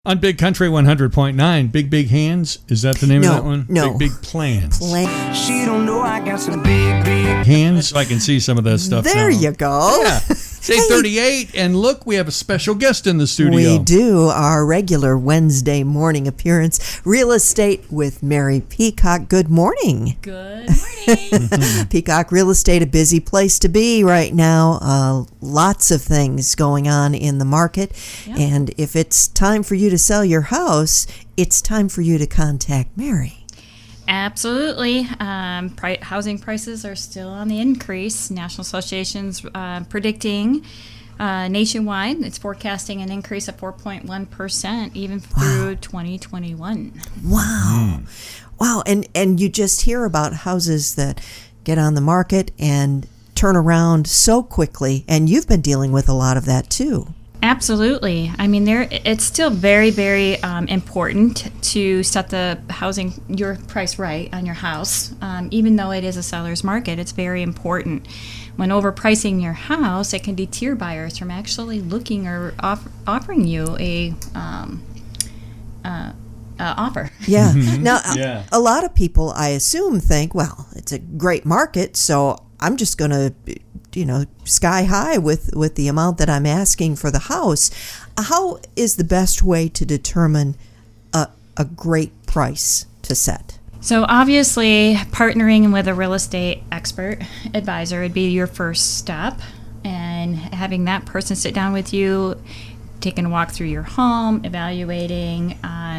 On Big Country 100.9, Big Hands, is that the name of that one? No. Big Plans. She don't know I got some big Hands, so I can see some of that stuff There now. you go. Yeah. It's 8:38, and look, we have a special guest in the studio. We do. Our regular Wednesday morning appearance, Real Estate with Mary Peacock. Good morning. Good morning. Peacock Real Estate, a busy place to be right now. Lots of things going on in the market. Yep. And if it's time for you to sell your house, it's time for you to contact Mary. Absolutely. Housing prices are still on the increase. National Association's predicting nationwide, it's forecasting an increase of 4.1% even through 2021. Wow. Wow. And you just hear about houses that get on the market and turn around so quickly, and you've been dealing with a lot of that too. Absolutely. I mean, it's still very, very important to set your price right on your house. Even though it is a seller's market, it's very important. When overpricing your house, it can deter buyers from actually looking or offering you a offer. Yeah. Now, Yeah. a lot of people, I assume, think, well, it's a great market, so I'm just going to, sky high with the amount that I'm asking for the house. How is the best way to determine a great price to set? So obviously, partnering with a real estate expert advisor would be your first step, and having that person sit down with you, taking a walk through your home, evaluating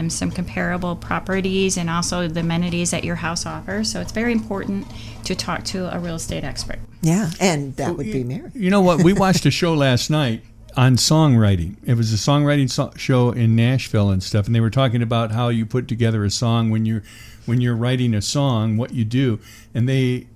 some comparable properties and also the amenities that your house offers. So it's very important to talk to a real estate expert. Yeah, and that would be Mary. You know what? We watched a show last night on songwriting. It was a songwriting show in Nashville and stuff, and they were talking about how you put together a song when you're writing a song, what you do, and they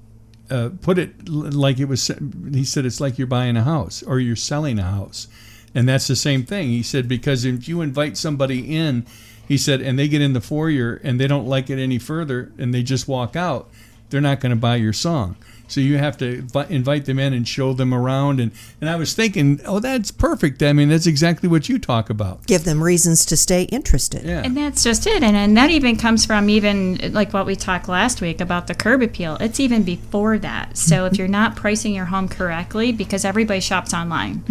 put it like it was. He said it's like you're buying a house or you're selling a house, and that's the same thing. He said because if you invite somebody in, he said, and they get in the foyer and they don't like it any further and they just walk out, they're not going to buy your song. So you have to invite them in and show them around. And I was thinking, oh, that's perfect. I mean, that's exactly what you talk about. Give them reasons to stay interested. Yeah. And that's just it. And that even comes from even like what we talked last week about the curb appeal. It's even before that. So if you're not pricing your home correctly, because everybody shops online,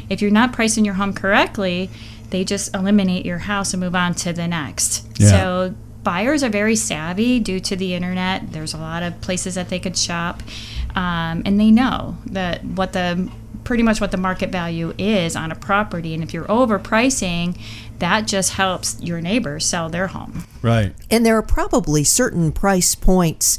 if you're not pricing your home correctly, they just eliminate your house and move on to the next. Yeah. So buyers are very savvy due to the internet. There's a lot of places that they could shop, and they know that pretty much what the market value is on a property. And if you're overpricing, that just helps your neighbors sell their home. Right. And there are probably certain price points,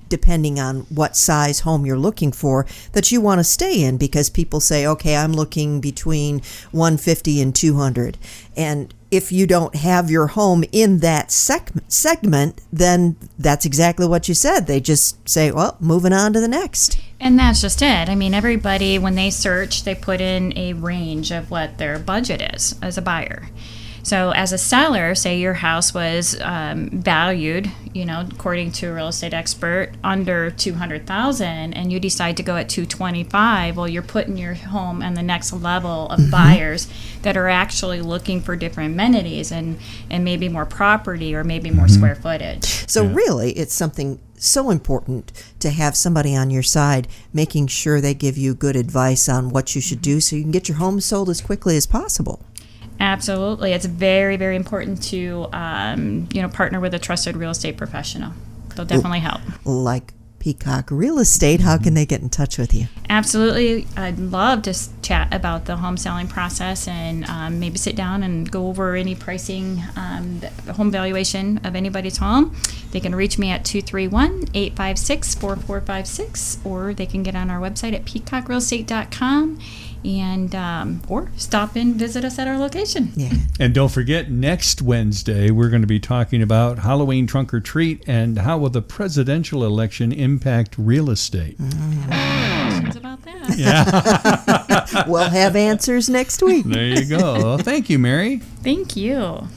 depending on what size home you're looking for, that you want to stay in, because people say, okay, I'm looking between 150 and 200. And if you don't have your home in that segment, then that's exactly what you said. They just say, well, moving on to the next. And that's just it. I mean, everybody, when they search, they put in a range of what their budget is as a buyer. So as a seller, say your house was valued, according to a real estate expert, under $200,000, and you decide to go at $225,000. Well, you're putting your home on the next level of buyers that are actually looking for different amenities and maybe more property or maybe more square footage. So really, it's something so important to have somebody on your side making sure they give you good advice on what you should do so you can get your home sold as quickly as possible. Absolutely. It's very, very important to, partner with a trusted real estate professional. They'll definitely help. Like Peacock Real Estate, how can they get in touch with you? Absolutely. I'd love to chat about the home selling process and maybe sit down and go over any pricing, the home valuation of anybody's home. They can reach me at 231-856-4456, or they can get on our website at peacockrealestate.com. And or stop in, visit us at our location. Yeah. And don't forget, next Wednesday, we're going to be talking about Halloween trunk or treat and how will the presidential election impact real estate. Questions about that? Yeah. We'll have answers next week. There you go. Well, thank you, Mary. Thank you.